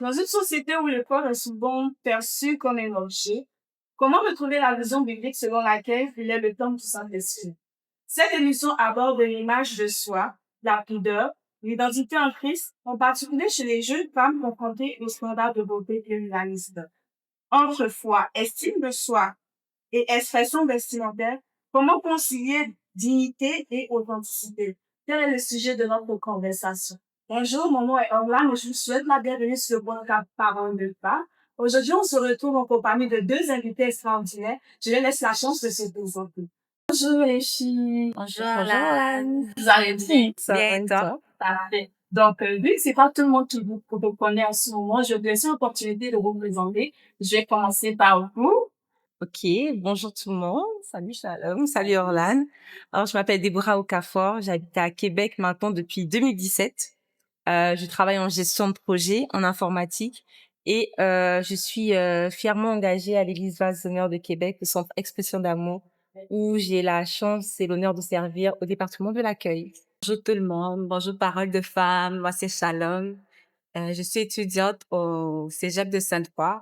Dans une société où le corps est souvent perçu comme un objet, comment retrouver la vision biblique selon laquelle il est le temple du Saint-Esprit? Cette émission aborde l'image de soi, la pudeur, l'identité en Christ, en particulier chez les jeunes femmes confrontées aux standards de beauté irréalistes. Entre foi, estime de soi et expression vestimentaire, comment concilier dignité et authenticité? Tel est le sujet de notre conversation. Bonjour, mon nom est Orlan et je vous souhaite la bienvenue sur le podcast Parole de Pas. Aujourd'hui, on se retrouve en compagnie de deux invités extraordinaires. Je les laisse la chance de se présenter. Bonjour les filles. Bonjour, Bonjour, Alan. Vous allez bien? Ça va Bien, et toi? toi? Parfait. Donc, vu que c'est pas tout le monde qui vous connaît en ce moment, je vais vous laisser l'opportunité de vous présenter. Je vais commencer par vous. Ok, bonjour tout le monde. Salut Shalom, salut Orlan. Alors, je m'appelle Déborah Okafor. J'habite à Québec maintenant depuis 2017. Je travaille en gestion de projet, en informatique. Et je suis fièrement engagée à l'Église Vase d'honneur de Québec, le centre Expression d'amour, où j'ai la chance et l'honneur de servir au département de l'accueil. Bonjour tout le monde, bonjour Parole de Femme, moi c'est Shalom. Je suis étudiante au Cégep de Sainte-Foy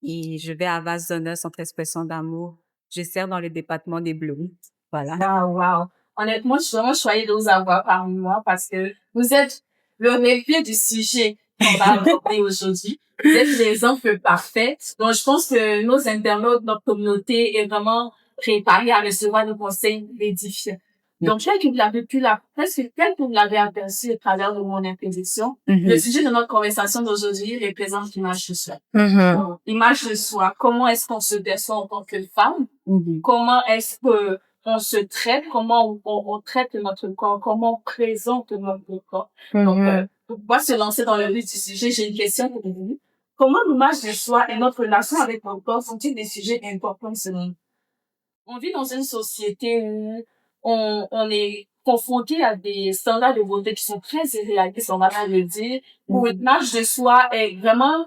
et je vais à Vase d'honneur, centre Expression d'amour. Je sers dans le département des Blues. Voilà. Wow. Honnêtement, je suis vraiment choyée de vous avoir parmi moi parce que vous êtes le reflet du sujet qu'on va aborder aujourd'hui. Vous êtes l'exemple parfait. Donc, je pense que nos internautes, notre communauté est vraiment préparée à recevoir nos conseils édifiants. Donc, tel que vous l'avez aperçu à travers de mon introduction, le sujet de notre conversation d'aujourd'hui représente l'image de soi. Donc, l'image de soi. Comment est-ce qu'on se perçoit en tant que femme? Comment est-ce que on se traite, comment on traite notre corps, comment on présente notre corps. Donc, pour pouvoir se lancer dans le vif du sujet, j'ai une question pour vous. Comment l'image de soi et notre relation avec notre corps sont-ils des sujets importants selon vous? On vit dans une société où on est confronté à des standards de beauté qui sont très irréalistes, on va le dire, où l'image de soi est vraiment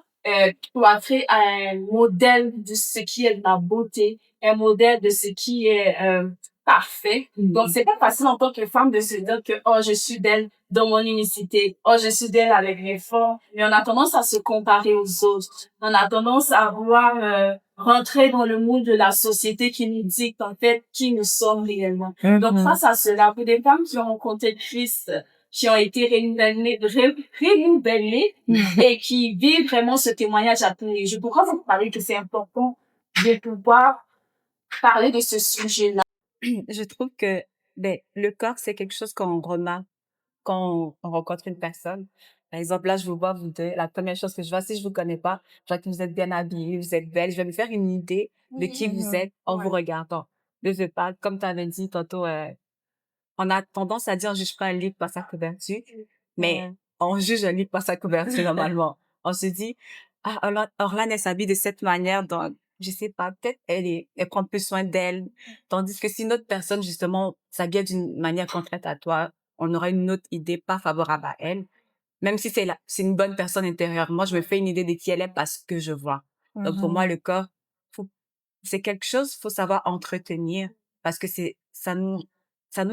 cloîtrée à un modèle de ce qui est de la beauté, un modèle de ce qui est parfait. Donc, c'est pas facile en tant que femme de se dire que, oh, je suis belle dans mon unicité, oh, je suis belle avec mes formes. Mais on a tendance à se comparer aux autres. On a tendance à vouloir rentrer dans le moule de la société qui nous dicte, en fait, qui nous sommes réellement. Donc, face à cela, pour des femmes qui ont rencontré Christ, qui ont été renouvelées et qui vivent vraiment ce témoignage à tous les jours, pourquoi vous parlez que c'est important de pouvoir parler de ce sujet-là? Je trouve que le corps, c'est quelque chose qu'on remarque quand on rencontre une personne. Par exemple, là, je vous vois, vous deux. La première chose que je vois, si je vous connais pas, je vois que vous êtes bien habillés, vous êtes belle. Je vais me faire une idée de qui vous êtes en vous regardant. Je veux pas, comme tu avais dit tantôt, on a tendance à dire on juge pas un livre par sa couverture, mais on juge un livre par sa couverture normalement. On se dit, ah, Orlan, elle s'habille de cette manière, donc, je sais pas, peut-être elle prend plus soin d'elle. Tandis que si une autre personne, justement, s'habille d'une manière contraire à toi, on aura une autre idée pas favorable à elle. Même si c'est une bonne personne intérieurement, je me fais une idée de qui elle est parce que je vois. Donc, pour moi, le corps, c'est quelque chose, faut savoir entretenir parce que ça nous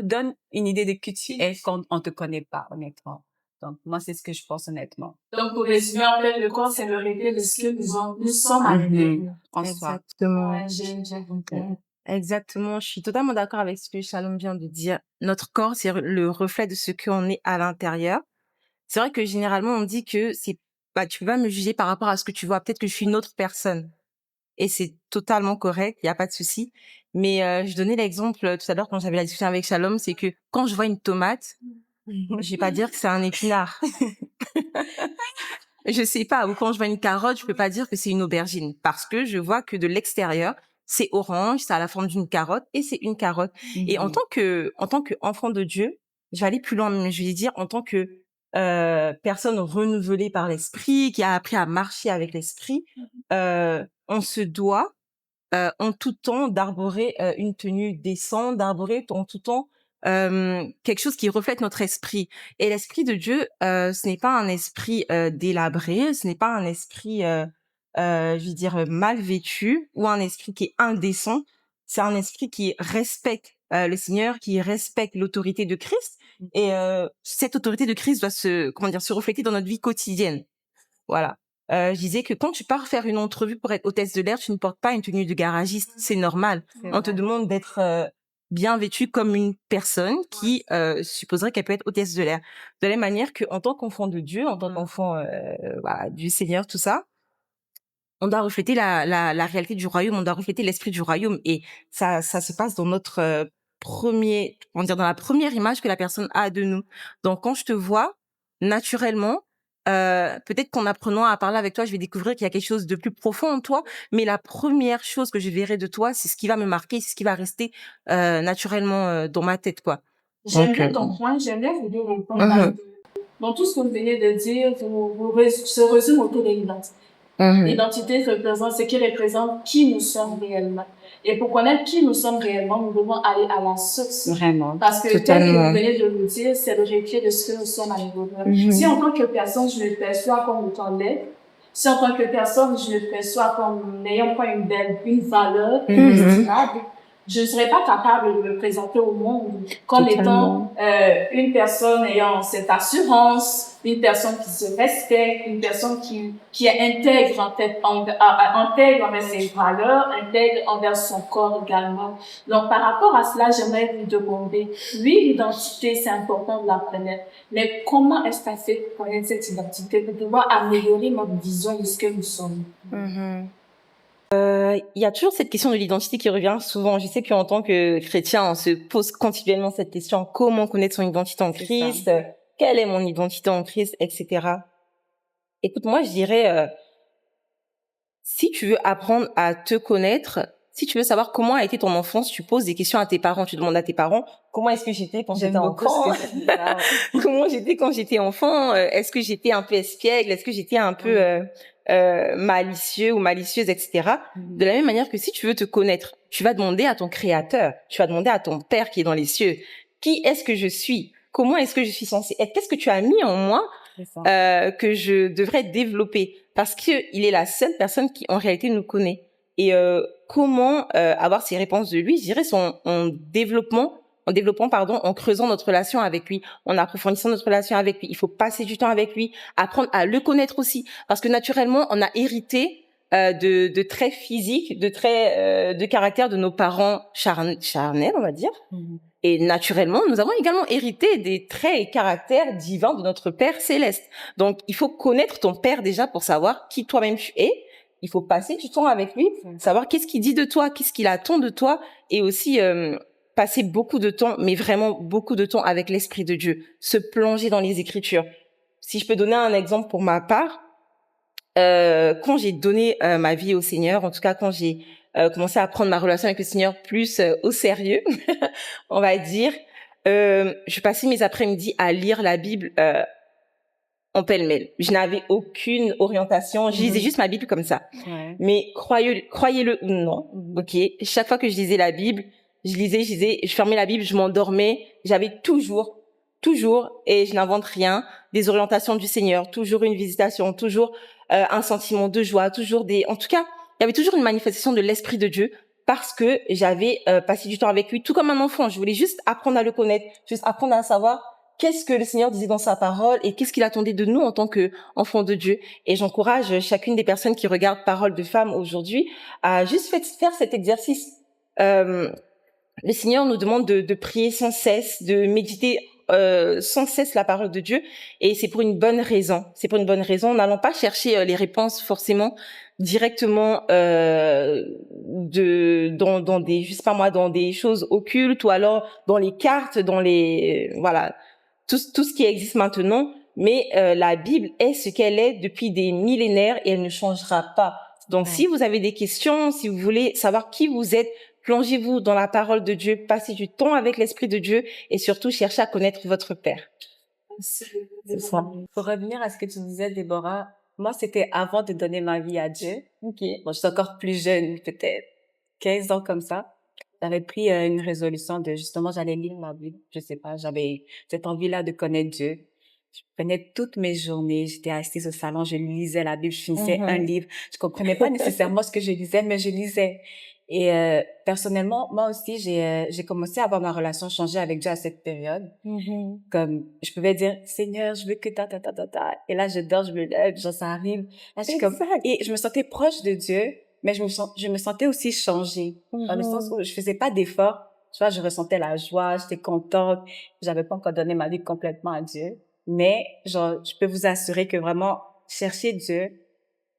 donne une idée de qui tu es quand on te connaît pas, honnêtement. Donc, moi, c'est ce que je pense, honnêtement. Donc, pour résumer, en fait, le corps, c'est le reflet de ce que nous sommes à l'intérieur. En soi. Exactement. Ouais, j'ai compris. Exactement. Je suis totalement d'accord avec ce que Shalom vient de dire. Notre corps, c'est le reflet de ce qu'on est à l'intérieur. C'est vrai que généralement, on dit que tu peux pas me juger par rapport à ce que tu vois. Peut-être que je suis une autre personne. Et c'est totalement correct, il y a pas de souci. Mais je donnais l'exemple tout à l'heure quand j'avais la discussion avec Shalom, c'est que quand je vois une tomate, je vais pas dire que c'est un épinard. Je sais pas. Ou quand je vois une carotte, je peux pas dire que c'est une aubergine parce que je vois que de l'extérieur, c'est orange, ça a la forme d'une carotte et c'est une carotte. Et en tant que enfant de Dieu, je vais aller plus loin, mais je vais dire en tant que personne renouvelée par l'esprit, qui a appris à marcher avec l'esprit, on se doit en tout temps d'arborer une tenue décente, d'arborer en tout temps quelque chose qui reflète notre esprit. Et l'esprit de Dieu, ce n'est pas un esprit délabré, ce n'est pas un esprit, je veux dire, mal vêtu ou un esprit qui est indécent. C'est un esprit qui respecte le Seigneur, qui respecte l'autorité de Christ. Et cette autorité de Christ doit se refléter dans notre vie quotidienne. Voilà. je disais que quand tu pars faire une entrevue pour être hôtesse de l'air, tu ne portes pas une tenue de garagiste. C'est normal. C'est On te vrai. demande d'être bien vêtue comme une personne qui supposerait qu'elle peut être hôtesse de l'air. De la même manière qu'en tant qu'enfant de Dieu, en tant qu'enfant voilà, du Seigneur, tout ça, on doit refléter la réalité du royaume, on doit refléter l'esprit du royaume. Et ça se passe dans notre dans la première image que la personne a de nous. Donc, quand je te vois, naturellement, peut-être qu'en apprenant à parler avec toi, je vais découvrir qu'il y a quelque chose de plus profond en toi. Mais la première chose que je verrai de toi, c'est ce qui va me marquer, c'est ce qui va rester naturellement dans ma tête, quoi. J'aime Donc, bien ton point, j'aime bien vous dire le point parce mhm, que dans tout ce que vous venez de dire, se résume autour de l'identité. mhm, L'identité représente ce qui représente qui nous sommes réellement. Et pour connaître qui nous sommes réellement, nous devons aller à la source. Vraiment. Parce que tel que totalement. vous venez de le dire, c'est le reflet de ce que nous sommes à niveau de Mhm. Si en tant que personne, je me perçois comme étant laid, si en tant que personne, je me perçois comme n'ayant pas une valeur Mhm. estimable, je ne serais pas capable de me présenter au monde comme étant une personne ayant cette assurance, une personne qui se respecte, une personne qui est intègre en fait, intègre envers ses valeurs, intègre envers son corps également. Donc par rapport à cela, j'aimerais vous demander, oui, l'identité c'est important de la connaître, mais comment est-ce qu'on fait pour connaître cette identité, pour pouvoir améliorer notre vision de ce que nous sommes? Mhm. Il y a toujours cette question de l'identité qui revient souvent. Je sais qu'en tant que chrétien, on se pose continuellement cette question, comment connaître son identité en C'est Christ, quelle est mon identité en Christ, etc. Écoute, moi, je dirais, si tu veux apprendre à te connaître, si tu veux savoir comment a été ton enfance, tu poses des questions à tes parents. Tu demandes à tes parents, comment est-ce que j'étais quand j'étais J'aime beaucoup enfant? ce que tu dis là. Comment j'étais quand j'étais enfant? Est-ce que j'étais un peu espiègle? Est-ce que j'étais un peu malicieux ou malicieuse, etc. De la même manière que si tu veux te connaître, tu vas demander à ton créateur, tu vas demander à ton Père qui est dans les cieux, qui est-ce que je suis? Comment est-ce que je suis censée être? Qu'est-ce que tu as mis en moi C'est ça. que je devrais développer? Parce que il est la seule personne qui en réalité nous connaît. Et comment avoir ces réponses de lui? Je dirais en développant, pardon, en creusant notre relation avec lui, en approfondissant notre relation avec lui. Il faut passer du temps avec lui, apprendre à le connaître aussi, parce que naturellement, on a hérité de traits physiques, de traits de caractère de nos parents charnels, on va dire. Mhm. Et naturellement, nous avons également hérité des traits et caractères divins de notre Père céleste. Donc, il faut connaître ton Père déjà pour savoir qui toi-même tu es. Il faut passer du temps avec lui, savoir qu'est-ce qu'il dit de toi, qu'est-ce qu'il attend de toi, et aussi passer beaucoup de temps, mais vraiment beaucoup de temps avec l'Esprit de Dieu, se plonger dans les Écritures. Si je peux donner un exemple pour ma part, quand j'ai donné ma vie au Seigneur, en tout cas quand j'ai commencé à prendre ma relation avec le Seigneur plus au sérieux, on va dire, je passais mes après-midi à lire la Bible en pêle-mêle. Je n'avais aucune orientation, je lisais juste ma Bible comme ça. Ouais. Mais croyez-le ou non, ok, chaque fois que je lisais la Bible, je lisais, je fermais la Bible, je m'endormais, j'avais toujours, et je n'invente rien, des orientations du Seigneur, toujours une visitation, toujours un sentiment de joie, en tout cas, il y avait toujours une manifestation de l'Esprit de Dieu parce que j'avais passé du temps avec lui, tout comme un enfant. Je voulais juste apprendre à le connaître, juste apprendre à savoir qu'est-ce que le Seigneur disait dans sa parole et qu'est-ce qu'il attendait de nous en tant qu'enfants de Dieu. Et j'encourage chacune des personnes qui regardent Parole de Femme aujourd'hui à juste faire cet exercice. Le Seigneur nous demande de prier sans cesse, de méditer sans cesse la parole de Dieu, et c'est pour une bonne raison. C'est pour une bonne raison. N'allons pas chercher les réponses forcément directement dans des, je sais pas moi, dans des choses occultes, ou alors dans les cartes, dans les voilà, tout ce qui existe maintenant. Mais la Bible est ce qu'elle est depuis des millénaires et elle ne changera pas. Donc, si vous avez des questions, si vous voulez savoir qui vous êtes, plongez-vous dans la parole de Dieu, passez du temps avec l'Esprit de Dieu et surtout cherchez à connaître votre Père. C'est ça. Pour revenir à ce que tu disais, Déborah, moi, c'était avant de donner ma vie à Dieu. Ok. Bon, je suis encore plus jeune, peut-être 15 ans comme ça. J'avais pris une résolution de, justement, j'allais lire la Bible. Je sais pas, j'avais cette envie-là de connaître Dieu. Je prenais toutes mes journées, j'étais assise au salon, je lisais la Bible, je finissais un livre. Je comprenais pas nécessairement ce que je lisais, mais je lisais. Et personnellement, moi aussi, j'ai commencé à voir ma relation changer avec Dieu à cette période. Comme je pouvais dire, Seigneur, je veux que ta. Et là, je dors, je me lève, genre ça arrive. Là, je suis comme, Exact. et je me sentais proche de Dieu, mais je me sentais aussi changée. Dans le sens où je faisais pas d'efforts. Tu vois, je ressentais la joie, j'étais contente. J'avais pas encore donné ma vie complètement à Dieu. Mais, genre, je peux vous assurer que vraiment, chercher Dieu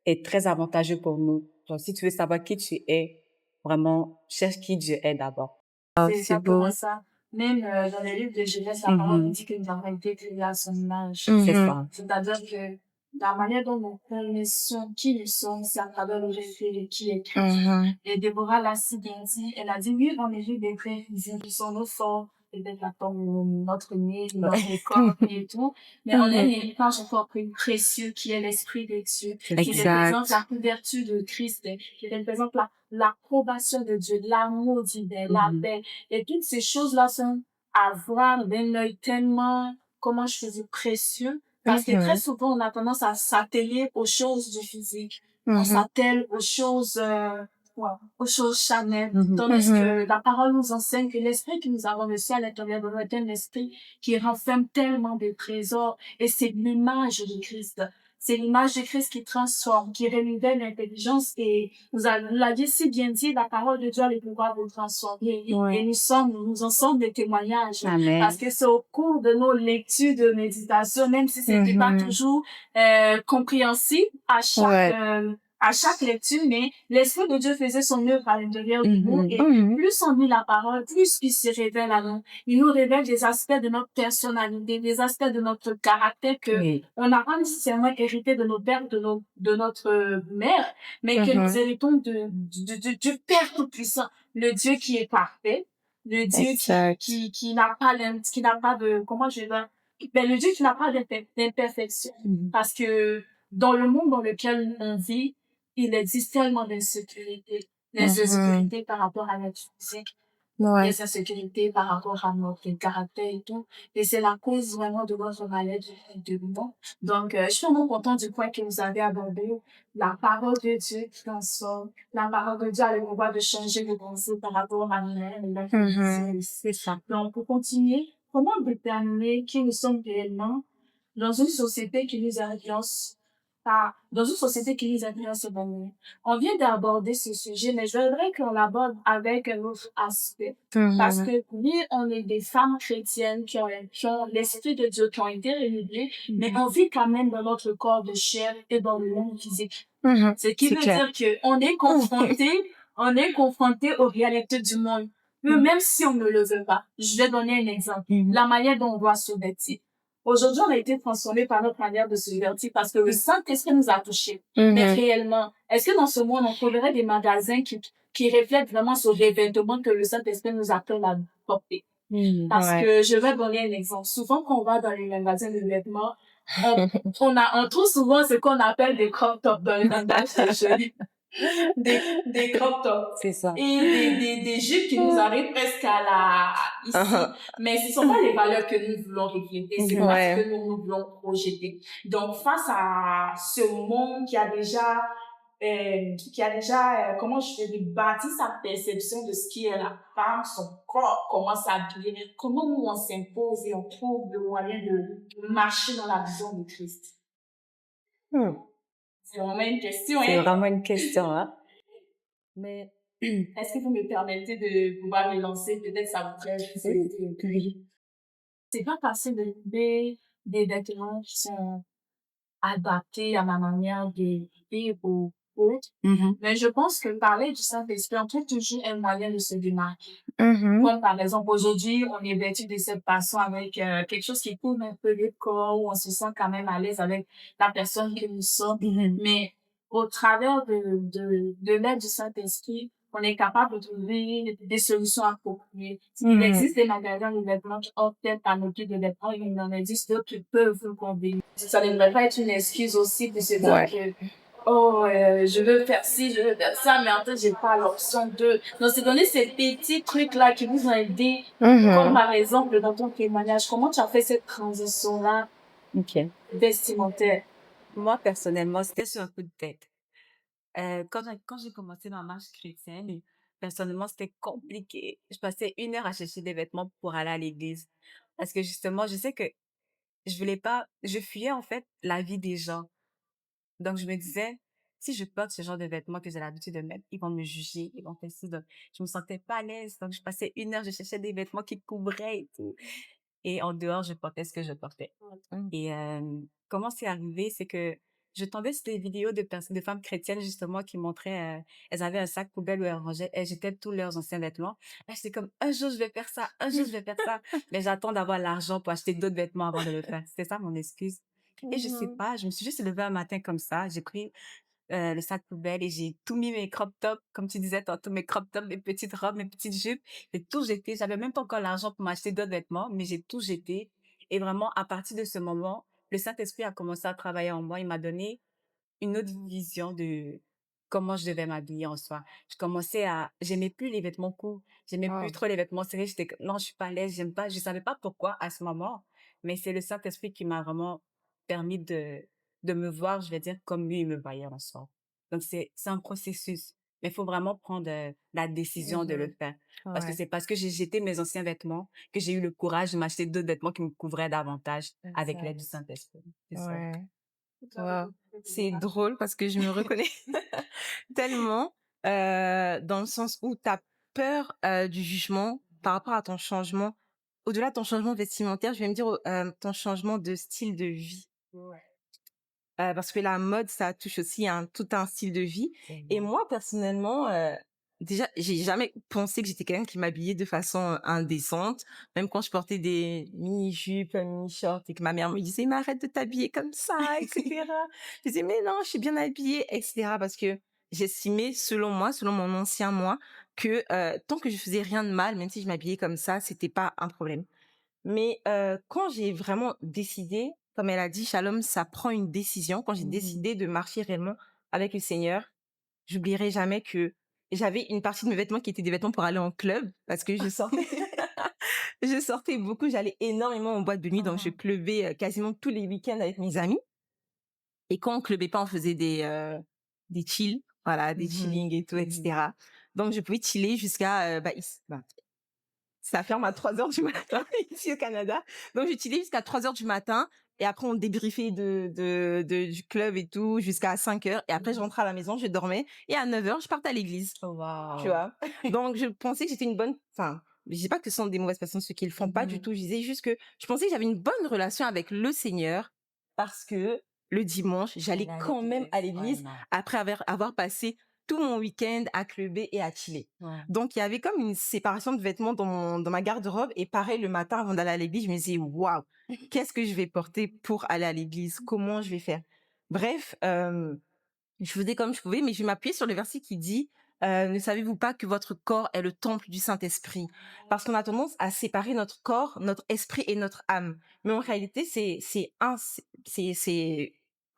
est très avantageux pour nous. Genre, si tu veux savoir qui tu es, vraiment, cherche qui Dieu est d'abord. C'est C'est beau. exactement ça. Même dans les livres de Genèse, la parole nous dit que nous avons été créés à son image. C'est Mhm. ça. C'est-à-dire que la manière dont nous connaissons qui nous sommes, c'est à travers le reflet de qui est Christ. Mhm. Et Déborah l'a si bien dit, elle a dit, oui, en effet, des frères qui sont nos forts, peut-être la forme notre nez, notre corps et tout, mais on a un héritage encore plus précieux qui est l'esprit de Dieu, qui représente la couverture de Christ, qui représente l'approbation de Dieu, l'amour divin, la paix. Et toutes ces choses-là sont à voir d'un œil tellement, comment je peux dire, précieux, parce que très souvent, on a tendance à s'atteler aux choses du physique. On s'attelle aux choses, aux choses charnelles. Tandis que la parole nous enseigne que l'esprit que nous avons reçu à l'intérieur de nous est un esprit qui renferme tellement de trésors. Et c'est l'image de Christ. C'est l'image de Christ qui transforme, qui renouvelle l'intelligence. Et vous l'aviez si bien dit, la parole de Dieu a le pouvoir de transformer. Et nous en sommes des témoignages. Amen. Parce que c'est au cours de nos lectures de méditation, même si c'était pas toujours compréhensible à chaque lecture, mais l'Esprit de Dieu faisait son œuvre à l'intérieur de nous, et plus on lit la parole, plus il se révèle à nous. Il nous révèle des aspects de notre personnalité, des aspects de notre caractère que on n'a pas nécessairement hérité de nos pères, de notre mère, mais que nous héritons du Père Tout-Puissant, le Dieu qui est parfait, le Dieu qui n'a pas de, comment je vais dire, ben, le Dieu qui n'a pas d'imperfection. Parce que dans le monde dans lequel on vit, il existe tellement d'insécurité. L'insécurité par rapport à notre physique, des insécurités par rapport à notre caractère et tout. Et c'est la cause vraiment de votre mal-être de nous. Donc, je suis vraiment contente du point que vous avez abordé. La parole de Dieu qui transforme. La parole de Dieu a le pouvoir de changer de pensée par rapport à nous-mêmes. C'est ça. Donc, pour continuer, comment déterminer qui nous sommes réellement dans une société qui nous influence dans une société qui nous influence vraiment. On vient d'aborder ce sujet, mais je voudrais qu'on l'aborde avec un autre aspect. Parce que oui, on est des femmes chrétiennes qui ont l'esprit de Dieu, qui ont été renouvelées, mais on vit quand même dans notre corps de chair et dans le monde physique. Ce qui veut dire que on est confronté aux réalités du monde. Même si on ne le veut pas. Je vais donner un exemple. La manière dont on doit se vêtir. Aujourd'hui, on a été transformé par notre manière de se divertir parce que le Saint-Esprit nous a touchés. Mais réellement, est-ce que dans ce monde, on trouverait des magasins qui reflètent vraiment ce revêtement que le Saint-Esprit nous appelle à porter? Parce que je vais donner un exemple. Souvent, quand on va dans les magasins de vêtements, on trouve souvent ce qu'on appelle des crop tops dans les magasins jolis. Des crop tops. C'est ça. Et des jupes qui nous arrivent presque ici. Mais ce sont pas les valeurs que nous voulons refléter, c'est pas ce que nous voulons projeter. Donc, face à ce monde qui a déjà, comment je vais dire, bâti sa perception de ce qui est la femme, son corps, comment s'habiller, comment nous on s'impose et on trouve le moyen de marcher dans la vision de Christ. C'est vraiment une question, C'est vraiment une question, hein. Mais, est-ce que vous me permettez de pouvoir me lancer? Peut-être ça vous ferait Oui. C'est pas facile de trouver des vêtements qui sont adaptés à ma manière de vivre ou autre. Mais je pense que parler du Saint-Esprit, on trouve toujours un moyen de se démarquer. Comme par exemple, aujourd'hui, on est vêtu de cette façon avec quelque chose qui couvre un peu le corps, où on se sent quand même à l'aise avec la personne que nous sommes. Mais au travers de l'aide du Saint-Esprit, on est capable de trouver des solutions appropriées. Il existe des magasins de vêtements qui offrent peut-être un outil de vêtements, il en existe d'autres qui peuvent vous convenir. Ça ne devrait pas être une excuse aussi de se dire que je veux faire ci, je veux faire ça, mais en fait, j'ai pas l'option de. Donc, c'est donner ces petits trucs-là qui vous ont aidé. Comme par exemple, dans ton témoignage, comment tu as fait cette transition-là vestimentaire? Moi, personnellement, c'était sur un coup de tête. Quand j'ai commencé ma marche chrétienne, personnellement, c'était compliqué. Je passais 1 heure à chercher des vêtements pour aller à l'église. Parce que justement, je sais que je fuyais en fait la vie des gens. Donc, je me disais, si je porte ce genre de vêtements que j'ai l'habitude de mettre, ils vont me juger, ils vont faire ça. Donc, je me sentais pas à l'aise. Donc, je passais 1 heure, je cherchais des vêtements qui couvraient et tout. Et en dehors, je portais ce que je portais. Et comment c'est arrivé, c'est que je tombais sur des vidéos de femmes chrétiennes justement qui montraient, elles avaient un sac poubelle où elles jetaient tous leurs anciens vêtements. Là, j'étais comme un jour je vais faire ça, un jour je vais faire ça, mais j'attends d'avoir l'argent pour acheter d'autres vêtements avant de le faire. C'était ça mon excuse. Et je sais pas, je me suis juste levée un matin comme ça, j'ai pris le sac poubelle et j'ai tout mis mes crop tops, comme tu disais tantôt, mes crop tops, mes petites robes, mes petites jupes. J'ai tout jeté. J'avais même pas encore l'argent pour m'acheter d'autres vêtements, mais j'ai tout jeté. Et vraiment, à partir de ce moment, le Saint-Esprit a commencé à travailler en moi. Il m'a donné une autre vision de comment je devais m'habiller en soi. J'aimais plus les vêtements courts. J'aimais plus trop les vêtements serrés. Non, je suis pas à l'aise. J'aime pas. Je savais pas pourquoi à ce moment. Mais c'est le Saint-Esprit qui m'a vraiment permis de me voir, je vais dire, comme lui, il me voyait en soi. Donc, c'est un processus. Mais il faut vraiment prendre la décision de le faire. Parce que c'est parce que j'ai jeté mes anciens vêtements que j'ai eu le courage de m'acheter d'autres vêtements qui me couvraient davantage avec l'aide du Saint-Esprit. C'est ça. Wow. C'est drôle parce que je me reconnais tellement dans le sens où tu as peur du jugement par rapport à ton changement. Au-delà de ton changement vestimentaire, je vais me dire ton changement de style de vie. Parce que la mode, ça touche aussi tout un style de vie. Et moi, personnellement, déjà, j'ai jamais pensé que j'étais quelqu'un qui m'habillait de façon indécente. Même quand je portais des mini-jupes, mini-shorts et que ma mère me disait, mais arrête de t'habiller comme ça, etc. Je disais, mais non, je suis bien habillée, etc. Parce que j'estimais, selon moi, selon mon ancien moi, que tant que je faisais rien de mal, même si je m'habillais comme ça, c'était pas un problème. Mais quand j'ai vraiment décidé, comme elle a dit, Shalom, ça prend une décision. Quand j'ai décidé de marcher réellement avec le Seigneur, j'oublierai jamais que j'avais une partie de mes vêtements qui étaient des vêtements pour aller en club parce que je sortais, je sortais beaucoup, j'allais énormément en boîte de nuit, donc je clubais quasiment tous les week-ends avec mes amis. Et quand on clubait pas, on faisait des chill, voilà, des chillings et tout, etc. Donc je pouvais chiller jusqu'à ça ferme à 3 heures du matin ici au Canada. Donc j'utilisais jusqu'à 3 heures du matin et après on débriefait du club et tout jusqu'à 5 heures et après je rentrais à la maison, je dormais et à 9 heures je partais à l'église. Wow. Tu vois. Donc je pensais que j'étais je dis pas que ce sont des mauvaises personnes ceux qui le font pas du tout, je disais juste que je pensais que j'avais une bonne relation avec le Seigneur parce que le dimanche, j'allais quand même à l'église après avoir passé tout mon week-end à clubber et à chiller. Ouais. Donc, il y avait comme une séparation de vêtements dans ma garde-robe. Et pareil, le matin, avant d'aller à l'église, je me disais, waouh, qu'est-ce que je vais porter pour aller à l'église? Comment je vais faire? Bref, je faisais comme je pouvais, mais je m'appuyais sur le verset qui dit, ne savez-vous pas que votre corps est le temple du Saint-Esprit? Parce qu'on a tendance à séparer notre corps, notre esprit et notre âme. Mais en réalité, c'est un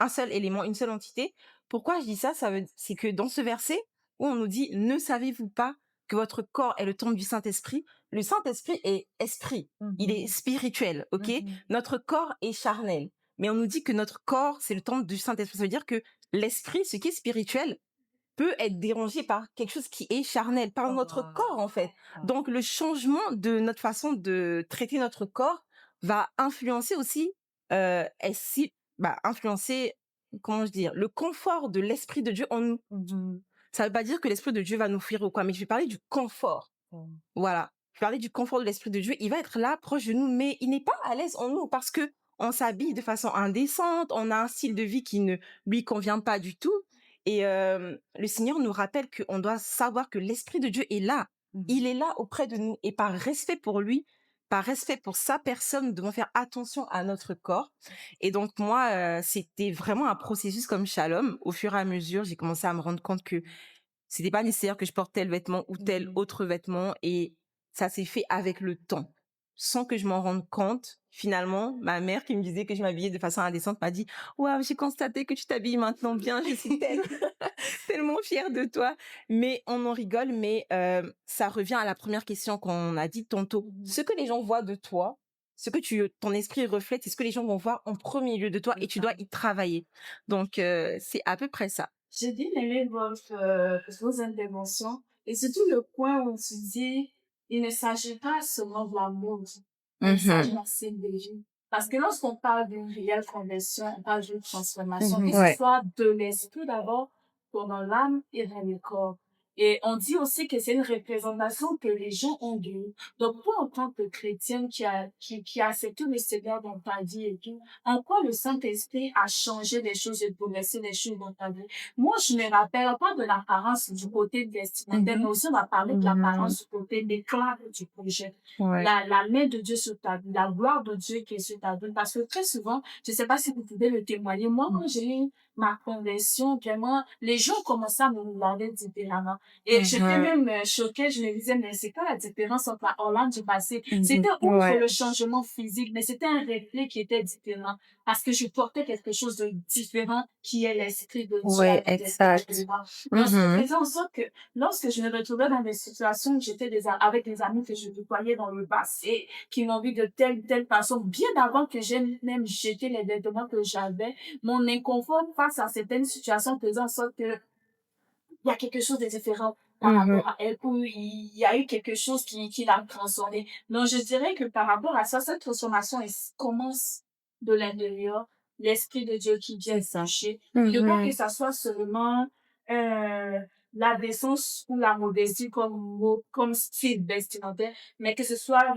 seul élément, une seule entité. Pourquoi je dis ça? C'est que dans ce verset où on nous dit, ne savez-vous pas que votre corps est le temple du Saint-Esprit? Le Saint-Esprit est esprit. Il est spirituel, ok? Notre corps est charnel. Mais on nous dit que notre corps, c'est le temple du Saint-Esprit. Ça veut dire que l'esprit, ce qui est spirituel, peut être dérangé par quelque chose qui est charnel, par notre corps, en fait. Donc, le changement de notre façon de traiter notre corps va influencer aussi, influencer, comment je dire, le confort de l'esprit de Dieu en nous. Ça veut pas dire que l'esprit de Dieu va nous fuir ou quoi, mais je vais parler du confort. Voilà. Je vais parler du confort de l'esprit de Dieu. Il va être là, proche de nous, mais il n'est pas à l'aise en nous parce que on s'habille de façon indécente, on a un style de vie qui ne lui convient pas du tout. Et le Seigneur nous rappelle qu'on doit savoir que l'Esprit de Dieu est là. Il est là auprès de nous. Et par respect pour lui, par respect pour sa personne, nous devons faire attention à notre corps. Et donc moi, c'était vraiment un processus comme Shalom. Au fur et à mesure, j'ai commencé à me rendre compte que c'était pas nécessaire que je porte tel vêtement ou tel autre vêtement. Et ça s'est fait avec le temps. Sans que je m'en rende compte, finalement, ma mère qui me disait que je m'habillais de façon indécente m'a dit « Waouh, j'ai constaté que tu t'habilles maintenant bien, je suis tellement fière de toi. » Mais on en rigole, mais ça revient à la première question qu'on a dit tantôt. Ce que les gens voient de toi, ce que ton esprit reflète, c'est ce que les gens vont voir en premier lieu de toi et tu dois y travailler. Donc, c'est à peu près ça. J'ai bien aimé vos interventions. Et c'est tout le point où tu dis, il ne s'agit pas seulement de la mode, il Mhm. s'agit aussi de vie. Parce que lorsqu'on parle d'une réelle conversion, on parle d'une transformation, que ce Ouais. soit de l'esprit d'abord, pour dans l'âme et dans le corps. Et on dit aussi que c'est une représentation que les gens ont d'eux. Donc, toi, en tant que chrétienne qui a accepté le Seigneur dans ta vie et tout, en quoi le Saint-Esprit a changé les choses et bouleversé les choses dans ta vie? Moi, je me rappelle pas de l'apparence du côté vestimentaire, mais aussi on va parler de l'apparence du côté d'éclat du projet. Ouais. La main de Dieu sur ta vie, la gloire de Dieu qui est sur ta vie. Parce que très souvent, je sais pas si vous pouvez le témoigner, moi, quand j'ai eu ma conversion, vraiment, les gens commençaient à me regarder différemment. Et j'étais même choquée, je me disais, mais c'est quoi la différence entre la Hollande du passé? C'était outre Ouais. le changement physique, mais c'était un reflet qui était différent. Parce que je portais quelque chose de différent qui est l'esprit de Dieu. Ouais, à l'intérieur exact. de moi. Donc, ce qui Mhm. faisait en sorte que lorsque je me retrouvais dans des situations où j'étais avec des amis que je côtoyais dans le passé, qui m'ont vu de telle façon, bien avant que j'aie même jeté les vêtements que j'avais, mon inconfort face à certaines situations faisait en sorte que il y a quelque chose de différent par Mhm. rapport à elle, où il y a eu quelque chose qui l'a transformée. Donc, je dirais que par rapport à ça, cette transformation commence de l'intérieur, l'Esprit de Dieu qui vient toucher. Ne pas que ça soit seulement la décence ou la modestie comme style vestimentaire, mais que ce soit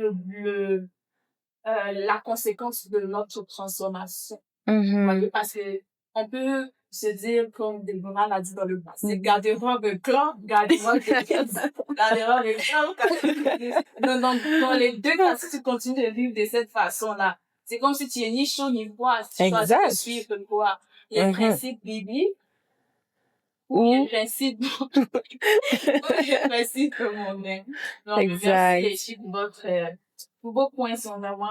la conséquence de notre transformation. Mhm. Voyez, parce que on peut se dire, comme Déborah l'a dit dans le passé, garde-robe clan, garde-robe de garde-robe clan. Dans les deux cas, si tu continues de vivre de cette façon-là, c'est comme si tu es ni chaud ni froid, si tu choisis de Exact. suivre quoi? Les principes bibliques ou Ou, les principes, ou les principes mondains. Donc, merci exact. les filles pour vos points sont vraiment,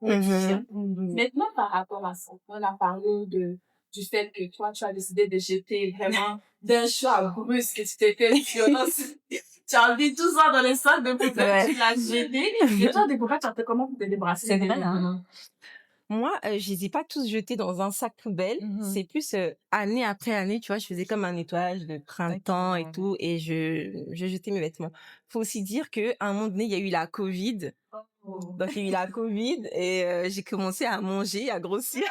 édifiants. Mhm. Maintenant, par rapport à ça, on a parlé du fait que toi, tu as décidé de jeter vraiment d'un choix brusque, que tu t'es fait une violence. Tu as enlevé tout ça dans les sacs de poubelle, Ouais. tu l'as jeté. Et toi, Déborah, tu as fait comment pour te débarrasser C'est des vrai, hein? vêtements? Moi, je les ai pas tous jetés dans un sac poubelle. C'est plus année après année, tu vois, je faisais comme un nettoyage de printemps et tout, et je jetais mes vêtements. Faut aussi dire que à un moment donné, il y a eu la Covid. Oh. Donc il y a eu la Covid et j'ai commencé à manger, à grossir.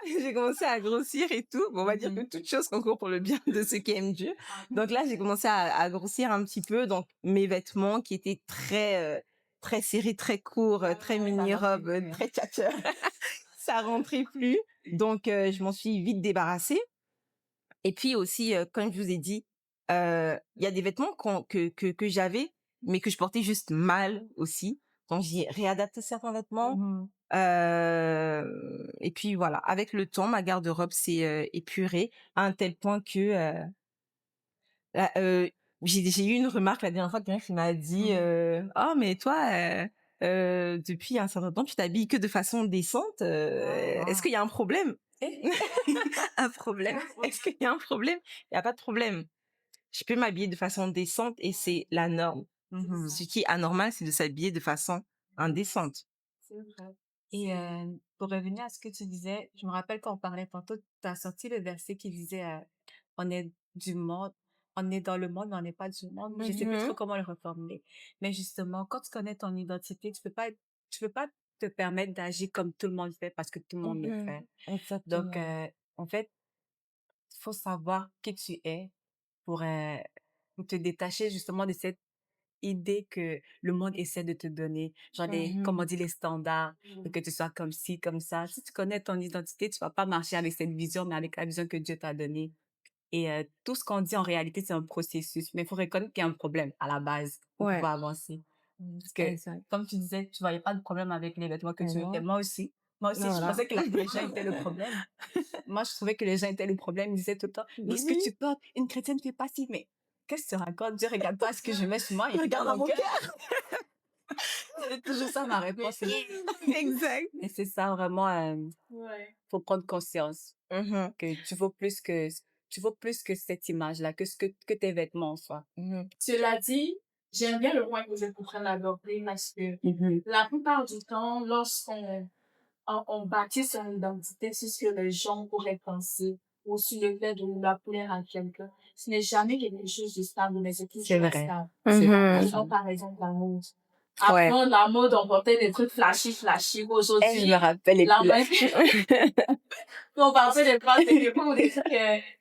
J'ai commencé à grossir et tout. Bon, on va dire que toute chose concourt pour le bien de ceux qui aiment Dieu. Donc là, j'ai commencé à grossir un petit peu. Donc mes vêtements qui étaient très serrés, très courts, très mini-robes, très tchatcheurs, ça rentrait plus. Donc je m'en suis vite débarrassée. Et puis aussi, comme je vous ai dit, il y a des vêtements que j'avais, mais que je portais juste mal aussi. Donc j'ai réadapté certains vêtements. Et puis voilà, avec le temps, ma garde-robe s'est épurée à un tel point que là, j'ai eu une remarque la dernière fois, quelqu'un qui m'a dit oh mais toi depuis un certain temps tu t'habilles que de façon décente, est-ce qu'il y a un problème? Un problème? Est-ce qu'il y a un problème? Il y a pas de problème. Je peux m'habiller de façon décente et c'est la norme. Ce qui est anormal, c'est de s'habiller de façon indécente. C'est vrai. Et pour revenir à ce que tu disais, je me rappelle quand on parlait tantôt, tu as sorti le verset qui disait on est du monde, on est dans le monde, mais on n'est pas du monde. Je sais plus trop comment le reformuler. Mais justement, quand tu connais ton identité, tu peux pas te permettre d'agir comme tout le monde fait parce que tout le monde le fait. Exactement. Donc, en fait, faut savoir qui tu es pour te détacher justement de cette idée que le monde essaie de te donner, genre comme on dit, les standards, que tu sois comme ci, comme ça. Si tu connais ton identité, tu vas pas marcher avec cette vision, mais avec la vision que Dieu t'a donnée. Et tout ce qu'on dit en réalité, c'est un processus. Mais il faut reconnaître qu'il y a un problème à la base pour Ouais. pouvoir avancer. Parce que, Exact. comme tu disais, tu voyais pas de problème avec les vêtements que tu non. mettais. Moi aussi. Moi aussi, je Voilà. pensais que les gens étaient le problème. Moi, je trouvais que les gens étaient le problème. Ils disaient tout le temps, mais ce que tu portes, une chrétienne fait pas si, mais qu'est-ce que tu racontes? Dieu regarde pas ce que je mets sur moi, il regarde mon cœur. C'est toujours ça ma réponse. Exact. Et c'est ça vraiment, Ouais. faut prendre conscience que tu vaux plus que cette image-là, que tes vêtements en soi. Cela dit, j'aime bien le point que vous êtes en train d'aborder parce que la plupart du temps, lorsqu'on on bâtit son identité sur ce que les gens pourraient penser ou sur le fait de vouloir plaire à quelqu'un, ce n'est jamais quelque chose de stable, mais c'est toujours C'est vrai. instable. C'est Mhm. Prends par exemple la mode. Ouais. Avant, la mode, on portait des trucs flashy. je Aujourd'hui, me rappelle. Et la puis là, mode, on partait des phrases ou des trucs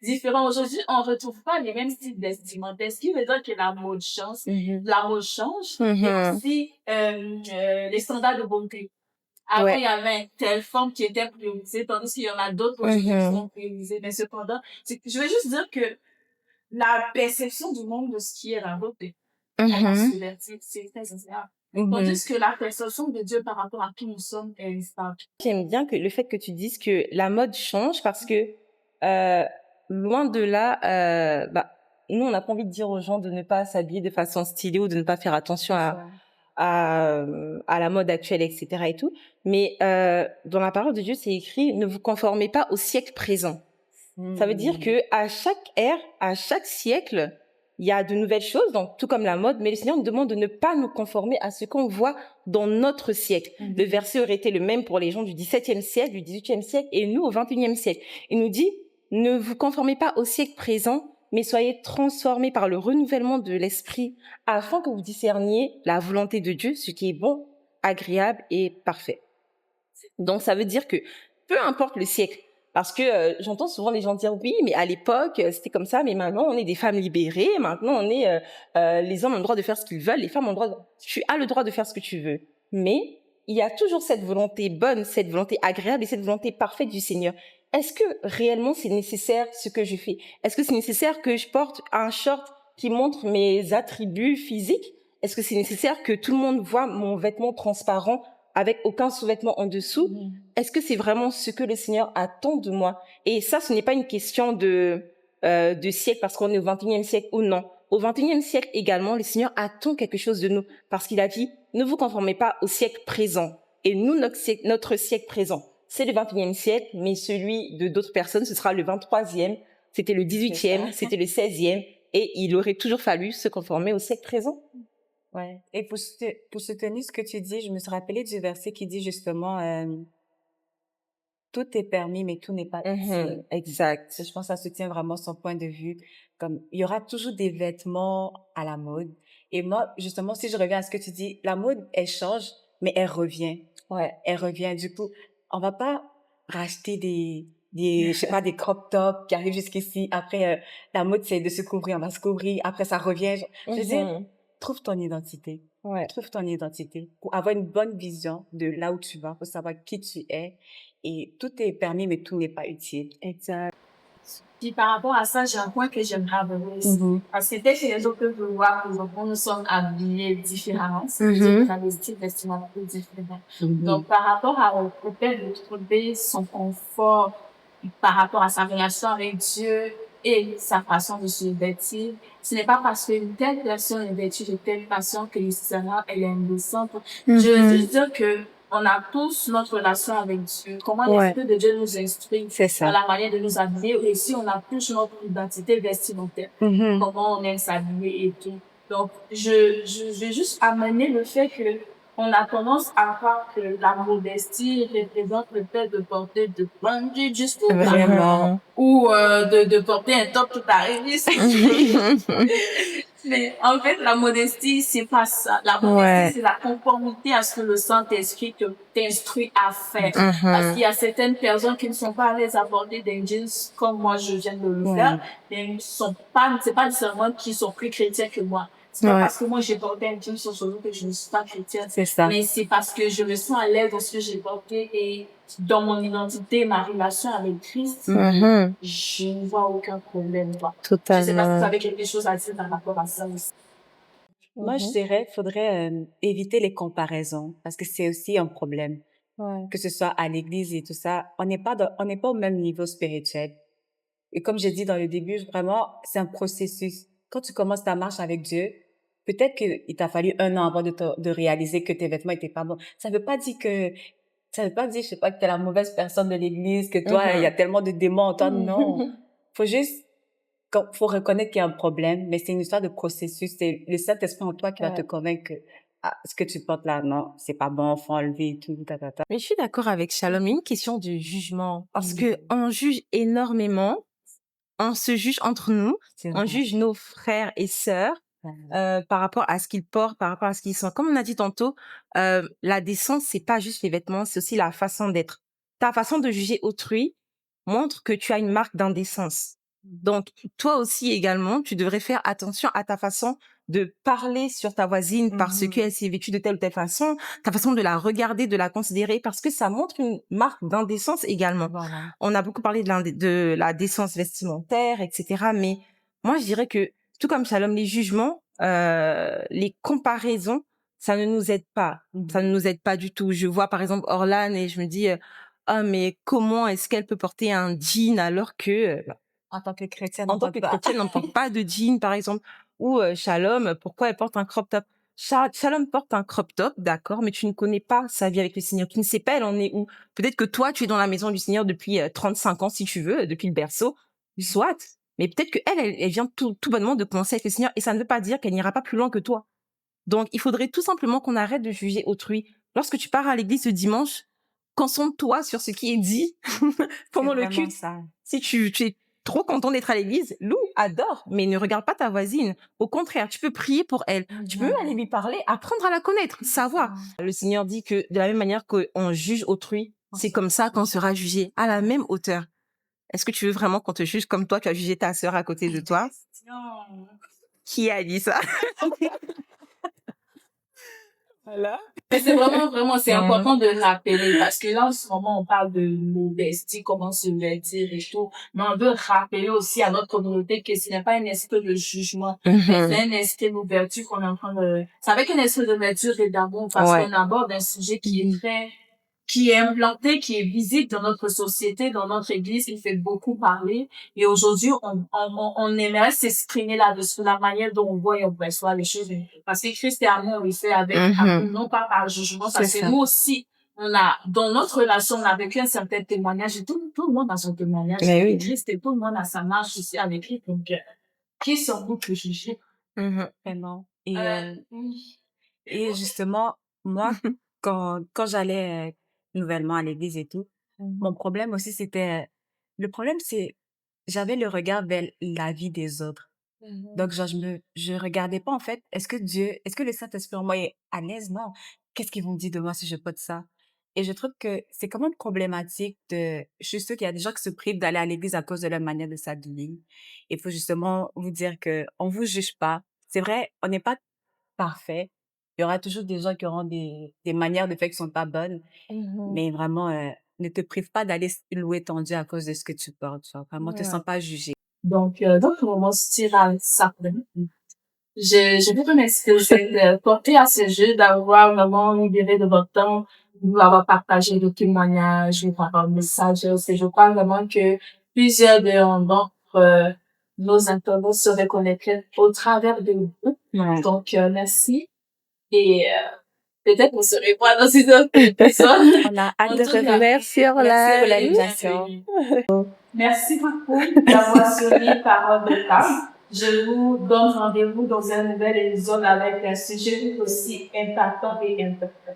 différents. Aujourd'hui, on retrouve pas les mêmes styles vestimentaires. Ce qui veut dire que la mode change. La mode change. Et Mhm. aussi, les standards de beauté. Avant, Ouais. il y avait telle forme qui était priorisée, tandis qu'il y en a d'autres aujourd'hui qui Mhm. sont priorisées. Mais cependant, je veux juste dire que la perception du monde de ce qui est la beauté, elle a Mhm. subverti, c'est très sincère. mhm. Tandis que la perception de Dieu par rapport à qui nous sommes est instable. J'aime bien que le fait que tu dises que la mode change parce que euh, loin de là, nous on n'a pas envie de dire aux gens de ne pas s'habiller de façon stylée ou de ne pas faire attention à la mode actuelle, etc. et tout. Mais dans la parole de Dieu, c'est écrit ne vous conformez pas au siècle présent. Ça veut dire que à chaque ère, à chaque siècle, il y a de nouvelles choses, donc tout comme la mode, mais le Seigneur nous demande de ne pas nous conformer à ce qu'on voit dans notre siècle. Le verset aurait été le même pour les gens du XVIIe siècle, du XVIIIe siècle, et nous au XXIe siècle. Il nous dit, ne vous conformez pas au siècle présent, mais soyez transformés par le renouvellement de l'esprit, afin que vous discerniez la volonté de Dieu, ce qui est bon, agréable et parfait. Donc ça veut dire que peu importe le siècle, parce que j'entends souvent les gens dire oui, mais à l'époque c'était comme ça, mais maintenant on est des femmes libérées, maintenant on est les hommes ont le droit de faire ce qu'ils veulent, les femmes ont le droit. Tu as le droit de faire ce que tu veux, mais il y a toujours cette volonté bonne, cette volonté agréable et cette volonté parfaite du Seigneur. Est-ce que réellement c'est nécessaire ce que je fais? Est-ce que c'est nécessaire que je porte un short qui montre mes attributs physiques? Est-ce que c'est nécessaire que tout le monde voit mon vêtement transparent avec aucun sous-vêtement en dessous? Est-ce que c'est vraiment ce que le Seigneur attend de moi? Et ça, ce n'est pas une question de siècle parce qu'on est au 21e siècle ou non. Au 21e siècle également, le Seigneur attend quelque chose de nous parce qu'il a dit, ne vous conformez pas au siècle présent. Et nous, notre siècle présent, c'est le 21e siècle, mais celui de d'autres personnes, ce sera le 23e, c'était le 18e, c'était le 16e, et il aurait toujours fallu se conformer au siècle présent. Ouais. Et pour soutenir ce que tu dis, je me suis rappelé du verset qui dit justement, tout est permis, mais tout n'est pas utile. Exact. Je pense que ça soutient vraiment son point de vue. Comme, il y aura toujours des vêtements à la mode. Et moi, justement, si je reviens à ce que tu dis, la mode, elle change, mais elle revient. Ouais. Elle revient. Du coup, on va pas racheter je sais pas, des crop tops qui arrivent jusqu'ici. Après, la mode, c'est de se couvrir. On va se couvrir. Après, ça revient. Je veux dire, trouve ton identité. Ouais. Trouve ton identité pour avoir une bonne vision de là où tu vas, pour savoir qui tu es. Et tout est permis, mais tout n'est pas utile. Exact. Puis par rapport à ça, j'ai un point que j'aimerais aborder aussi. Parce que dès que les autres peuvent voir que nous sommes habillés différemment, c'est-à-dire qu'on a des styles vestimentaires différents. Donc par rapport au fait de trouver son confort par rapport à sa relation avec Dieu et sa façon de se vêtir, ce n'est pas parce qu'une telle personne est vêtue de telle façon que nécessairement elle est innocente. Je veux juste dire que on a tous notre relation avec Dieu. Comment l'Esprit de Dieu nous instruit dans la manière de nous habiller. Et aussi, on a tous notre identité vestimentaire. Comment on aime s'habiller et tout. Donc, je vais juste amener le fait que on a tendance à croire que la modestie représente le fait de porter de bungee jusqu'au Vraiment. ou de porter un top tout arrivé. Mais en fait, la modestie, c'est pas ça. La modestie, c'est la conformité à ce que le Saint-Esprit t'instruit à faire. Parce qu'il y a certaines personnes qui ne sont pas à l'aise à porter des jeans comme moi, je viens de le faire. Mais c'est pas nécessairement qu'ils sont plus chrétiens que moi. C'est pas parce que moi j'ai porté un jean sur ce jour que je ne suis pas chrétienne. C'est ça. Mais c'est parce que je me sens à l'aise dans ce que j'ai porté et dans mon identité, ma relation avec Christ, je ne vois aucun problème. Totalement. Je sais pas si vous avez quelque chose à dire par rapport à ça aussi. Moi, je dirais, faudrait éviter les comparaisons parce que c'est aussi un problème. Que ce soit à l'église et tout ça, on n'est pas au même niveau spirituel. Et comme j'ai dit dans le début, vraiment, c'est un processus. Quand tu commences ta marche avec Dieu, peut-être qu'il t'a fallu 1 an avant de réaliser que tes vêtements étaient pas bons. Ça veut pas dire, je sais pas, que t'es la mauvaise personne de l'église, que toi, il y a tellement de démons en toi. Non. Faut reconnaître qu'il y a un problème, mais c'est une histoire de processus. C'est le Saint-Esprit en toi qui va te convaincre que, ce que tu portes là, non, c'est pas bon, faut enlever et tout, Mais je suis d'accord avec Shalom. Il y a une question de jugement. Parce que on juge énormément on se juge entre nous, C'est on vrai. juge nos frères et sœurs par rapport à ce qu'ils portent, par rapport à ce qu'ils sont. Comme on a dit tantôt, la décence, c'est pas juste les vêtements, c'est aussi la façon d'être. Ta façon de juger autrui montre que tu as une marque d'indécence. Donc, toi aussi également, tu devrais faire attention à ta façon de parler sur ta voisine parce qu'elle s'est vêtue de telle ou telle façon, ta façon de la regarder, de la considérer, parce que ça montre une marque d'indécence également. Voilà. On a beaucoup parlé de la décence vestimentaire, etc. Mais moi, je dirais que, tout comme Shalom, les jugements, les comparaisons, ça ne nous aide pas. Ça ne nous aide pas du tout. Je vois, par exemple, Orlan et je me dis, ah, mais comment est-ce qu'elle peut porter un jean alors que, En tant que chrétienne, en on tant porte que pas. chrétienne, on ne porte pas de jean, par exemple, ou Shalom, pourquoi elle porte un crop top? Shalom porte un crop top, d'accord, mais tu ne connais pas sa vie avec le Seigneur. Tu ne sais pas elle en est où. Peut-être que toi, tu es dans la maison du Seigneur depuis 35 ans, si tu veux, depuis le berceau, soit. Mais peut-être que elle vient tout bonnement de commencer avec le Seigneur, et ça ne veut pas dire qu'elle n'ira pas plus loin que toi. Donc, il faudrait tout simplement qu'on arrête de juger autrui. Lorsque tu pars à l'église ce dimanche, concentre-toi sur ce qui est dit pendant le vraiment culte. ça. Si tu es trop content d'être à l'église, loue, adore, mais ne regarde pas ta voisine. Au contraire, tu peux prier pour elle. Tu peux même aller lui parler, apprendre à la connaître, savoir. Le Seigneur dit que de la même manière qu'on juge autrui, c'est comme ça qu'on sera jugé, à la même hauteur. Est-ce que tu veux vraiment qu'on te juge comme toi, tu as jugé ta sœur à côté de toi? Qui a dit ça? Voilà. Mais c'est vraiment, c'est important de rappeler, parce que là, en ce moment, on parle de modestie, comment se vêtir et tout, mais on veut rappeler aussi à notre communauté que ce n'est pas un esprit de jugement, mais c'est un esprit d'ouverture qu'on est en train de, c'est avec un esprit d'ouverture et d'amour, parce qu'on aborde un sujet qui est implanté, qui est visible dans notre société, dans notre église, qui fait beaucoup parler. Et aujourd'hui, on aimerait s'exprimer là-dessus, la manière dont on voit et on perçoit les choses. Parce que Christ est amour, il fait avec amour, non pas par jugement. Parce que nous aussi, on a, dans notre relation, on a vécu un certain témoignage. Et tout le monde a son témoignage avec Christ et tout le monde a sa marche aussi avec lui. Donc, qui sommes-nous que juger? Vraiment. Et justement, moi, quand j'allais nouvellement à l'église et tout, mon problème aussi, c'était, le problème, c'est, j'avais le regard vers la vie des autres. Donc, genre, je regardais pas, en fait, est-ce que le Saint-Esprit en moi est à l'aise? Non. Qu'est-ce qu'ils vont dire de moi si je porte ça? Et je trouve que c'est quand même problématique je suis sûre qu'il y a des gens qui se privent d'aller à l'église à cause de leur manière de s'habiller. Il faut justement vous dire que on vous juge pas. C'est vrai, on n'est pas parfait. Il y aura toujours des gens qui auront des manières de faire qui sont pas bonnes, mais vraiment, ne te prive pas d'aller louer ton Dieu à cause de ce que tu portes, genre. Vraiment, te sens pas jugé. Donc, dans le moment style sacré, je vous remercie de cette portée à ce jeu, d'avoir vraiment libéré de votre temps, de nous avoir partagé le témoignage, le message. Et je crois vraiment que plusieurs d'entre nos internautes se reconnaîtraient au travers de nous. Donc, merci. Et peut-être qu'on se revoit dans une autre épisode. On a hâte En de tout cas, revenir. Merci, Orlan. pour l'invitation. Merci beaucoup d'avoir suivi Parole de Femme. Je vous donne rendez-vous dans un nouvel épisode avec un sujet tout aussi impactant et important.